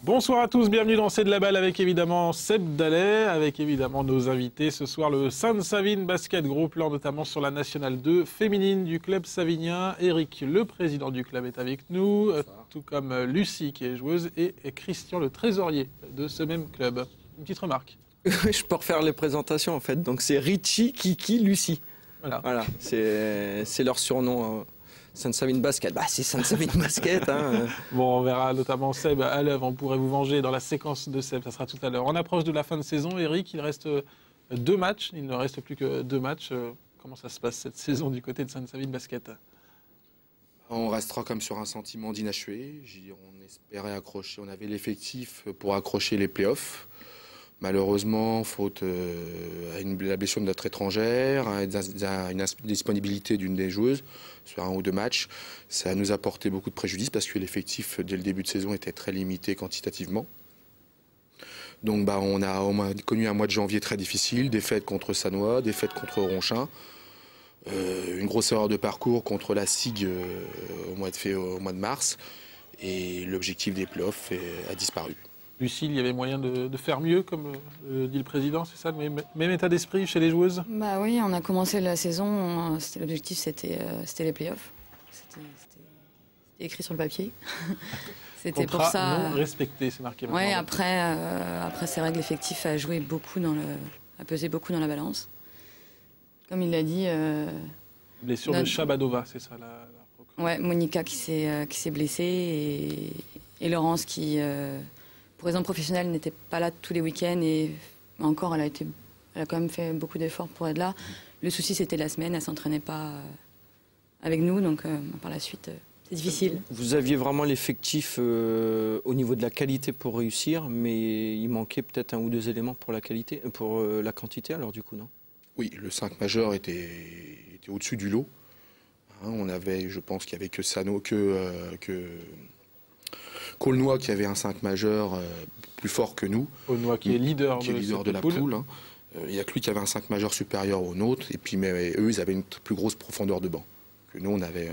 Bonsoir à tous, bienvenue dans C'est de la balle avec évidemment Seb Dallet, avec évidemment nos invités. Ce soir, le Sainte-Savine Basket Group, là notamment sur la Nationale 2 féminine du club savinien. Eric, le président du club, est avec nous, tout comme Lucie qui est joueuse et Christian, le trésorier de ce même club. Une petite remarque. Je peux refaire les présentations en fait. Donc c'est Richie, Kiki, Lucie. Voilà, c'est leur surnom. Sainte-Savine Basket, c'est Sainte-Savine Basket. Hein. Bon, on verra notamment Seb à l'œuvre, on pourrait vous venger dans la séquence de Seb, ça sera tout à l'heure. On approche de la fin de saison, Eric, il reste 2 matchs, il ne reste plus que 2 matchs. Comment ça se passe cette saison du côté de Sainte-Savine Basket? On restera comme sur un sentiment d'inachevé. On espérait accrocher, on avait l'effectif pour accrocher les playoffs. Malheureusement, faute à la blessure de notre étrangère, à une indisponibilité d'une des joueuses sur 1 ou 2 matchs, ça nous a porté beaucoup de préjudice parce que l'effectif dès le début de saison était très limité quantitativement. Donc on a connu un mois de janvier très difficile, défaite contre Sannois, défaite contre Ronchin, une grosse erreur de parcours contre la SIG au mois de mars, et l'objectif des playoffs a disparu. Lucille, il y avait moyen de faire mieux, comme dit le président, c'est ça, le même état d'esprit chez les joueuses? Bah oui, on a commencé la saison, l'objectif c'était les playoffs. C'était écrit sur le papier. C'était pour ça. Non respecté, c'est marqué. Oui, après c'est vrai que l'effectif a pesé beaucoup dans la balance. Comme il l'a dit. Blessure de Chabadova, c'est ça Ouais, Monica qui s'est blessée et Laurence qui. Pour raison professionnelle, n'était pas là tous les week-ends et encore, elle a quand même fait beaucoup d'efforts pour être là. Le souci, c'était la semaine, elle ne s'entraînait pas avec nous, donc par la suite, c'est difficile. Vous aviez vraiment l'effectif au niveau de la qualité pour réussir, mais il manquait peut-être 1 ou 2 éléments pour la qualité, pour la quantité, alors du coup, non? Oui, le 5 majeur était au-dessus du lot. On avait, je pense qu'il n'y avait que Sano, Aulnois qui avait un 5 majeur plus fort que nous. Aulnois qui est leader de la poule. Il n'y a que lui qui avait un 5 majeur supérieur au nôtre. Et puis mais eux, ils avaient une plus grosse profondeur de banc que nous, on avait.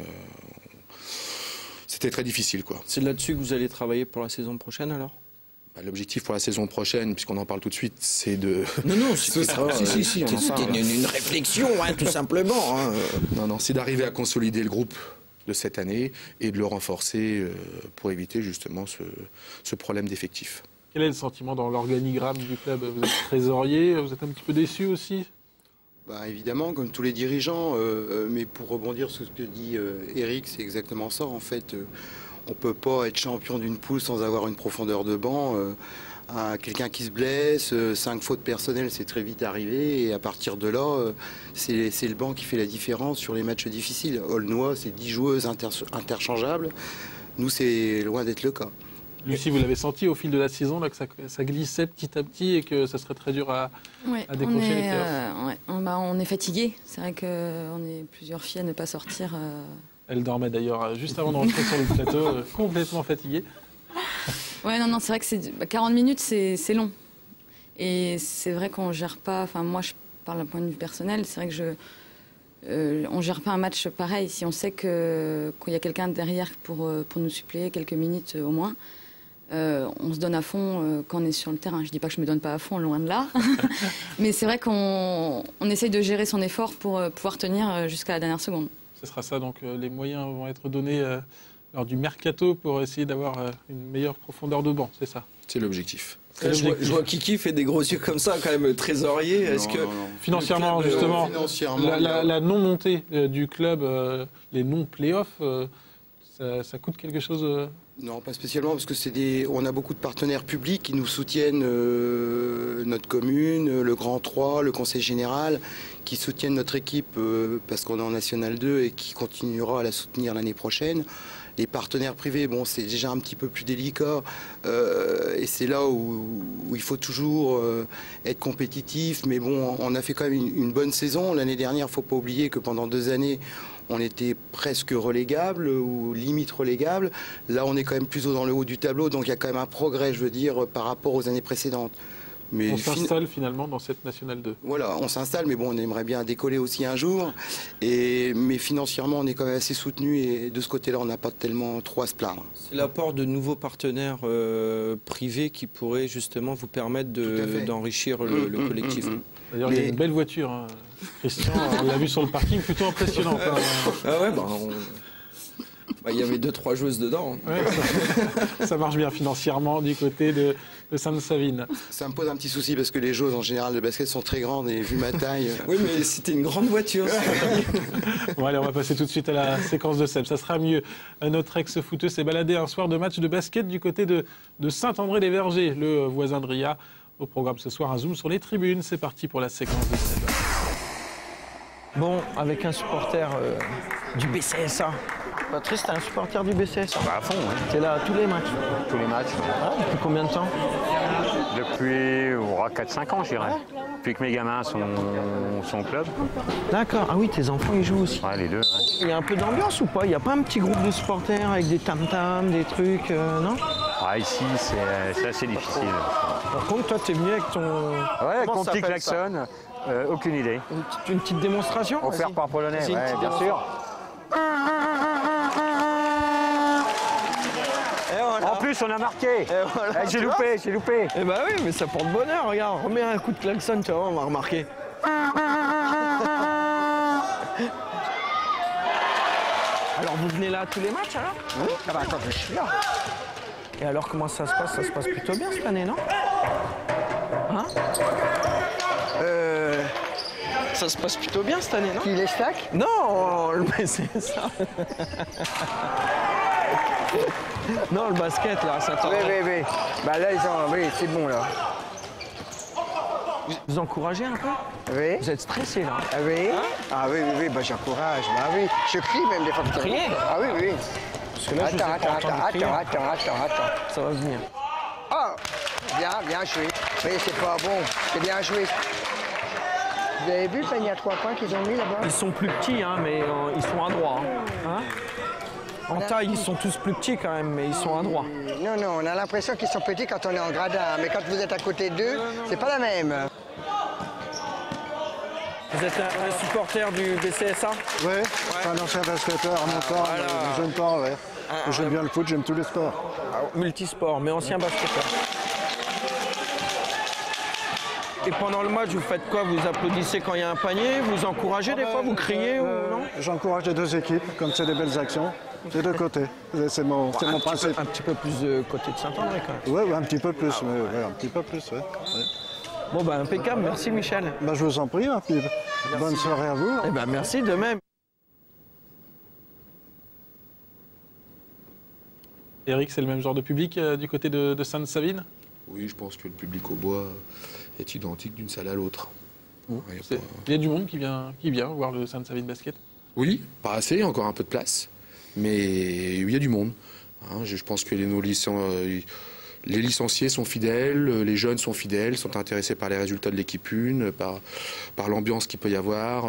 C'était très difficile, quoi. C'est là-dessus que vous allez travailler pour la saison prochaine, alors? L'objectif pour la saison prochaine, puisqu'on en parle tout de suite, c'est de... Non, c'était une réflexion, tout simplement. Hein. Non, c'est d'arriver à consolider le groupe de cette année et de le renforcer pour éviter justement ce problème d'effectif. Quel est le sentiment dans l'organigramme du club? Vous êtes trésorier, vous êtes un petit peu déçu aussi? Évidemment, comme tous les dirigeants, mais pour rebondir sur ce que dit Eric, c'est exactement ça. En fait, on ne peut pas être champion d'une poule sans avoir une profondeur de banc. Quelqu'un qui se blesse, 5 fautes personnelles, c'est très vite arrivé. Et à partir de là, c'est le banc qui fait la différence sur les matchs difficiles. Aulnois, c'est 10 joueuses interchangeables. Nous, c'est loin d'être le cas. Lucie, vous l'avez senti au fil de la saison là, que ça glissait petit à petit et que ça serait très dur à décrocher les playoffs? On est fatigué. C'est vrai qu'on est plusieurs filles à ne pas sortir. Elle dormait d'ailleurs juste avant de rentrer sur le plateau, complètement fatiguée. Ouais, non, c'est vrai que 40 minutes, c'est long. Et c'est vrai qu'on ne gère pas, moi je parle d'un point de vue personnel, c'est vrai que on ne gère pas un match pareil. Si on sait qu'il y a quelqu'un derrière pour nous suppléer quelques minutes au moins, on se donne à fond quand on est sur le terrain. Je ne dis pas que je ne me donne pas à fond, loin de là. Mais c'est vrai qu'on essaye de gérer son effort pour pouvoir tenir jusqu'à la dernière seconde. Ce sera ça, donc les moyens vont être donnés lors du mercato pour essayer d'avoir une meilleure profondeur de banc, c'est ça? C'est l'objectif. Je vois Kiki fait des gros yeux comme ça, quand même, trésorier. Est-ce que financièrement, justement, la non-montée du club, les non-playoffs, ça coûte quelque chose Non, pas spécialement, parce que on a beaucoup de partenaires publics qui nous soutiennent, notre commune, le Grand 3, le Conseil Général, qui soutiennent notre équipe parce qu'on est en National 2 et qui continuera à la soutenir l'année prochaine. Les partenaires privés, bon, c'est déjà un petit peu plus délicat et c'est là où il faut toujours être compétitif. Mais bon, on a fait quand même une bonne saison. L'année dernière, il ne faut pas oublier que pendant 2 années, on était presque relégable ou limite relégable. Là, on est quand même plus dans le haut du tableau, donc il y a quand même un progrès, je veux dire, par rapport aux années précédentes. Mais on s'installe finalement dans cette Nationale 2. Voilà, on s'installe, mais bon, on aimerait bien décoller aussi un jour. Mais financièrement, on est quand même assez soutenu et de ce côté-là, on n'a pas tellement trop à se plaindre. C'est l'apport de nouveaux partenaires privés qui pourraient justement vous permettre d'enrichir le collectif. D'ailleurs, il y a une belle voiture, hein. Christian, on l'a vu sur le parking, plutôt impressionnante. Ah ouais, il y avait 2-3 joueuses dedans. Ouais, ça marche bien financièrement du côté de Sainte-Savine. Ça me pose un petit souci parce que les joueuses en général de basket sont très grandes et vu ma taille... Oui, mais c'était une grande voiture. Bon, allez, on va passer tout de suite à la séquence de Seb. Ça sera mieux. Notre ex-footeur s'est baladé un soir de match de basket du côté de Saint-André-les-Vergers, le voisin de Ria. Au programme ce soir, un zoom sur les tribunes. C'est parti pour la séquence de Seb. Bon, avec un supporter du BCSA. Patrice, t'es un supporter du BCSA? Bah à fond, oui. T'es là à tous les matchs? Tous les matchs. Ah, depuis combien de temps? Depuis 4-5 ans, je dirais. Depuis que mes gamins sont au club. D'accord. Ah oui, tes enfants, ils jouent aussi. Ouais, les deux, ouais. Il y a un peu d'ambiance ou pas? Il n'y a pas un petit groupe de supporters avec des tam-tams, des trucs, non? Ah, ici, c'est assez difficile. Par contre, toi, t'es venu avec ton... Ouais, avec mon petit klaxon, aucune idée. Une petite démonstration? Offert par Polonais, Vas-y, ouais, bien sûr. Voilà. En plus, on a marqué. Voilà, j'ai loupé. Eh bah oui, mais ça porte bonheur, regarde. Remets un coup de klaxon, tu vois, on va remarquer. Alors, vous venez là à tous les matchs, alors? Oui, ah bah, quand je suis là. Et alors, comment ça se passe? Ça se passe plutôt bien cette année, non? Hein? Ça se passe plutôt bien cette année, non? Qui les stacks? Non, c'est ça. Non, le basket, là, ça Oui, oui, oui. Bah là, oui, c'est bon, là. Vous encouragez un peu? Oui. Vous êtes stressé, là? Ah oui? Hein? Ah oui, oui, oui, bah j'encourage. Bah oui. Je crie même des fois. Vous criez? Ah oui, oui. Parce que là, je vous ai pas entendu crier. Attends. Ça va venir. Oh, bien joué. Mais c'est pas bon. C'est bien joué. Vous avez vu le panier à 3 points qu'ils ont mis là-bas? Ils sont plus petits, hein, mais ils sont adroits. Hein? En taille, ils sont tous plus petits quand même, mais ils sont adroits. Non, non, on a l'impression qu'ils sont petits quand on est en gradin. Mais quand vous êtes à côté d'eux, c'est pas la même. Vous êtes un supporter du BCSA? Oui, un ancien basketteur, en mon temps, jeune temps, ouais. J'aime bien le foot, j'aime tous les sports. Multisport, mais ancien basketteur. Et pendant le match, vous faites quoi? Vous applaudissez quand il y a un panier? Vous encouragez des fois? Vous criez ou non? J'encourage les deux équipes, comme c'est des belles actions, des deux côtés. C'est mon principe. Un petit peu plus de côté de Saint-André quand même. Oui, un petit peu plus, un petit peu plus, ouais. Bon, bah impeccable, merci Michel. Bah, je vous en prie, hein, puis bonne soirée à vous. Eh ben, merci de même. Eric, c'est le même genre de public du côté de Sainte-Savine? Oui, je pense que le public au bois est identique d'une salle à l'autre. Il y a du monde qui vient voir le Sainte-Savine Basket? Oui, pas assez, il y a encore un peu de place, mais il y a du monde. Hein, je pense que les licenciés sont fidèles, les jeunes sont fidèles, sont intéressés par les résultats de l'équipe 1, par l'ambiance qu'il peut y avoir,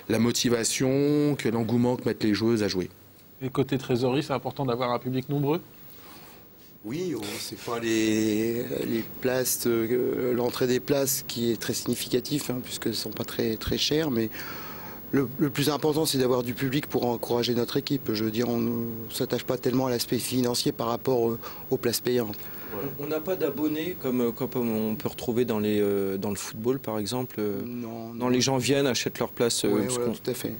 la motivation, l'engouement que mettent les joueuses à jouer. Et côté trésorerie, c'est important d'avoir un public nombreux? Oui, c'est pas les places, l'entrée des places qui est très significatif, hein, puisque elles ne sont pas très, très chères, mais le plus important, c'est d'avoir du public pour encourager notre équipe. Je veux dire, on ne s'attache pas tellement à l'aspect financier par rapport aux places payantes. On n'a pas d'abonnés comme on peut retrouver dans le football, par exemple. Non. Les gens viennent, achètent leur place. Oui, tout à fait.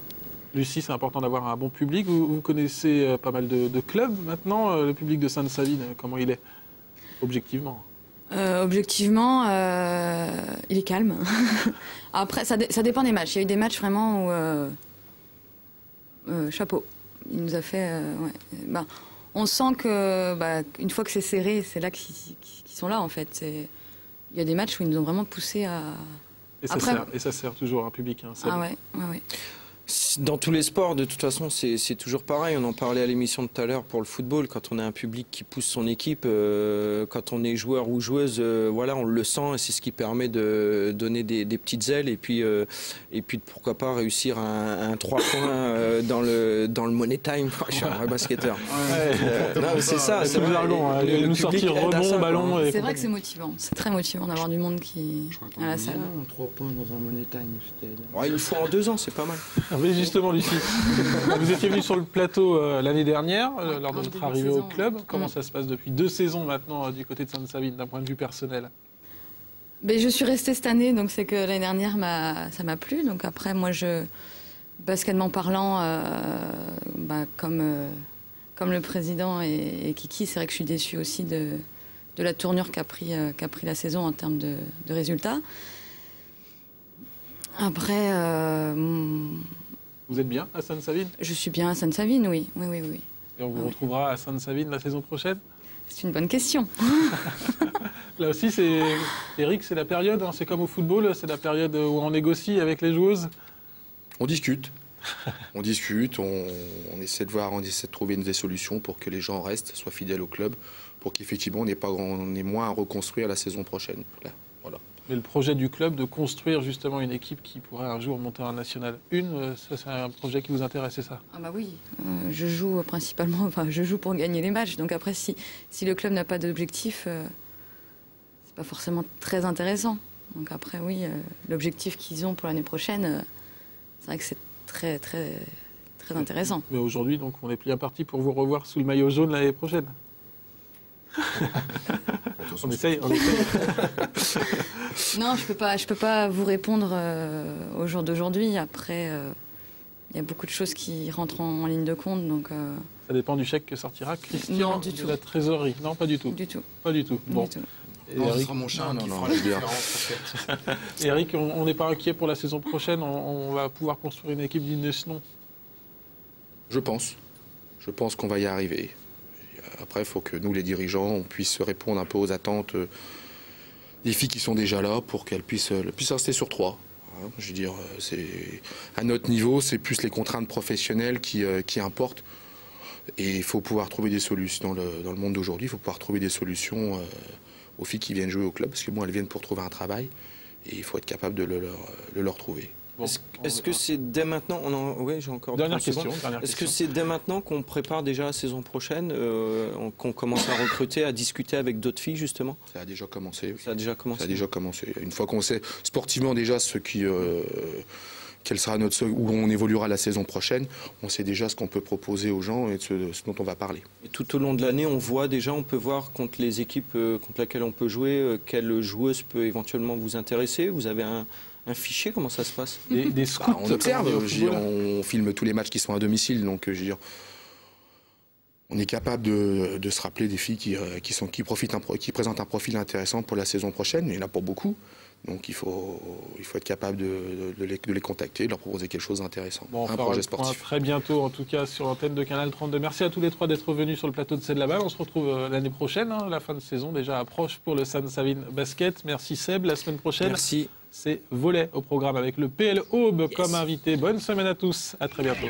Lucie, c'est important d'avoir un bon public. Vous connaissez pas mal de clubs maintenant. Le public de Sainte-Savine, comment il est, objectivement? Objectivement, il est calme. Après, ça dépend des matchs. Il y a eu des matchs vraiment où... chapeau. Il nous a fait... on sent que une fois que c'est serré, c'est là qu'ils sont là, en fait. Il y a des matchs où ils nous ont vraiment poussé à... Et ça sert toujours un public. Hein, ah ouais. Dans tous les sports, de toute façon, c'est toujours pareil. On en parlait à l'émission tout à l'heure pour le football. Quand on a un public qui pousse son équipe, quand on est joueur ou joueuse, voilà, on le sent et c'est ce qui permet de donner des petites ailes et puis pourquoi pas réussir un 3 points dans le money time. Je suis un vrai basketteur. Non, c'est ça. C'est le jargon. Nous sortir rebond, ballon. C'est vrai que c'est motivant. C'est très motivant d'avoir du monde qui à la salle. 3 points dans un money time. Ouais, il le faut en 2 ans, c'est pas mal. Mais justement, Lucie, vous étiez venue sur le plateau l'année dernière, lors de votre arrivée au club. Comment ça se passe depuis 2 saisons maintenant du côté de Sainte-Savine, d'un point de vue personnel? Je suis restée cette année, donc c'est que l'année dernière, ça m'a plu. Donc après, moi, baskettement parlant, comme le président et Kiki, c'est vrai que je suis déçue aussi de la tournure qu'a pris la saison en termes de résultats. Après... Vous êtes bien à Sainte-Savine? Je suis bien à Sainte-Savine, oui. Et on vous retrouvera à Sainte-Savine la saison prochaine? C'est une bonne question. Là aussi, Eric, c'est la période, hein, c'est comme au football, c'est la période où on négocie avec les joueuses? On discute. On discute, on essaie de voir, on essaie de trouver des solutions pour que les gens restent, soient fidèles au club, pour qu'effectivement on ait moins à reconstruire la saison prochaine. Là, voilà. Mais le projet du club de construire justement une équipe qui pourrait un jour monter en National 1, ça c'est un projet qui vous intéresse, c'est ça? Ah bah oui, je joue principalement, je joue pour gagner les matchs. Donc après, si le club n'a pas d'objectif, c'est pas forcément très intéressant. Donc après, oui, l'objectif qu'ils ont pour l'année prochaine, c'est vrai que c'est très, très, très intéressant. Mais aujourd'hui, donc, on est bien parti pour vous revoir sous le maillot jaune l'année prochaine. On essaye. Non, je peux pas vous répondre au jour d'aujourd'hui. Après, il y a beaucoup de choses qui rentrent en ligne de compte. Donc, ça dépend du chèque que sortira Christian de la trésorerie. Non, pas du tout. Du tout. Pas du tout. Bon. Du tout. Non, ce sera mon charme qui fera la différence. Eric, on n'est pas inquiet pour la saison prochaine. On va pouvoir construire une équipe digne de ce nom. Je pense qu'on va y arriver. Après, il faut que nous, les dirigeants, on puisse répondre un peu aux attentes des filles qui sont déjà là pour qu'elles puissent rester sur 3. Je veux dire, à notre niveau, c'est plus les contraintes professionnelles qui importent. Et il faut pouvoir trouver des solutions dans le monde d'aujourd'hui. Il faut pouvoir trouver des solutions aux filles qui viennent jouer au club, parce que elles viennent pour trouver un travail. Et il faut être capable de leur trouver. Bon, est-ce que c'est dès maintenant, oui, j'ai encore dernière question. Est-ce que c'est dès maintenant qu'on prépare déjà la saison prochaine, qu'on commence à recruter, à discuter avec d'autres filles justement? Ça a déjà commencé. Oui. Ça a déjà commencé. Une fois qu'on sait sportivement déjà quel sera où on évoluera la saison prochaine, on sait déjà ce qu'on peut proposer aux gens et ce dont on va parler. Et tout au long de l'année, on peut voir contre les équipes contre lesquelles on peut jouer, quelle joueuse peut éventuellement vous intéresser. Vous avez un fichier, comment ça se passe? Des scouts. On observe, on filme tous les matchs qui sont à domicile, donc on est capable de se rappeler des filles qui présentent un profil intéressant pour la saison prochaine. Il y en a pas beaucoup, donc il faut être capable de les contacter, de leur proposer quelque chose d'intéressant. Bon, un projet sportif. Très bientôt, en tout cas, sur l'antenne de Canal 32. Merci à tous les 3 d'être venus sur le plateau de C'est de la balle. On se retrouve l'année prochaine. La fin de saison déjà approche pour le Sainte-Savine Basket. Merci Seb. La semaine prochaine. Merci. C'est volley au programme avec le PL Aube comme invité. Bonne semaine à tous. À très bientôt.